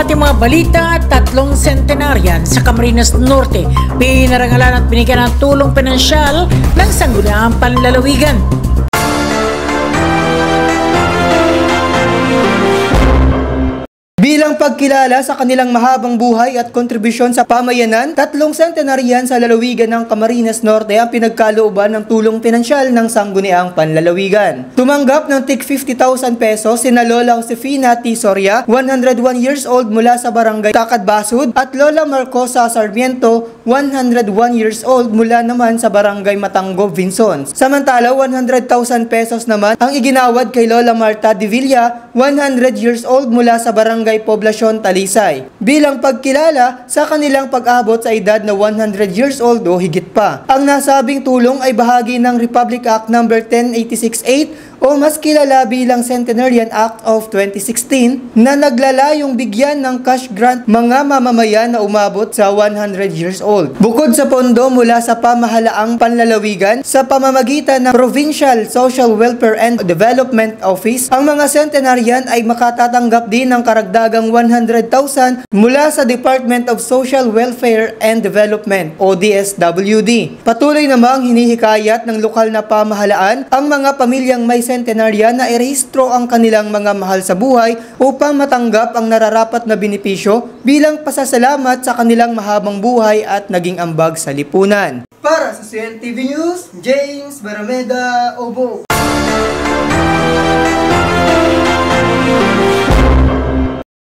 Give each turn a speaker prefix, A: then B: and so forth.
A: ating mga balita, tatlong centenarian sa Camarines Norte pinarangalan at binigyan ng tulong pinansyal ng Sangguniang Panlalawigan.
B: Bilang pagkilala sa kanilang mahabang buhay at kontribusyon sa pamayanan, tatlong centenarian sa lalawigan ng Camarines Norte ang pinagkalooban ng tulong pinansyal ng Sangguniang Panlalawigan. Tumanggap ng tig 50,000 pesos sina Lola Josefina T. Soria, 101 years old mula sa barangay Takadbasud, at Lola Marcosa Sarmiento, 101 years old mula naman sa barangay Matanggo, Vinson. Samantala, 100,000 pesos naman ang iginawad kay Lola Marta de Villa, 100 years old mula sa barangay Poblasyon Talisay, bilang pagkilala sa kanilang pag-abot sa edad na 100 years old o higit pa. Ang nasabing tulong ay bahagi ng Republic Act No. 10868 o mas kilala bilang Centenarian Act of 2016 na naglalayong bigyan ng cash grant mga mamamayan na umabot sa 100 years old. Bukod sa pondo mula sa pamahalaang panlalawigan sa pamamagitan ng Provincial Social Welfare and Development Office, ang mga centenarian ay makatatanggap din ng karagdagang 100,000 mula sa Department of Social Welfare and Development o DSWD. Patuloy namang hinihikayat ng lokal na pamahalaan ang mga pamilyang may centenarian na irehistro ang kanilang mga mahal sa buhay upang matanggap ang nararapat na benepisyo bilang pasasalamat sa kanilang mahabang buhay at naging ambag sa lipunan. Para sa CNTV News, James Barameda, Obo.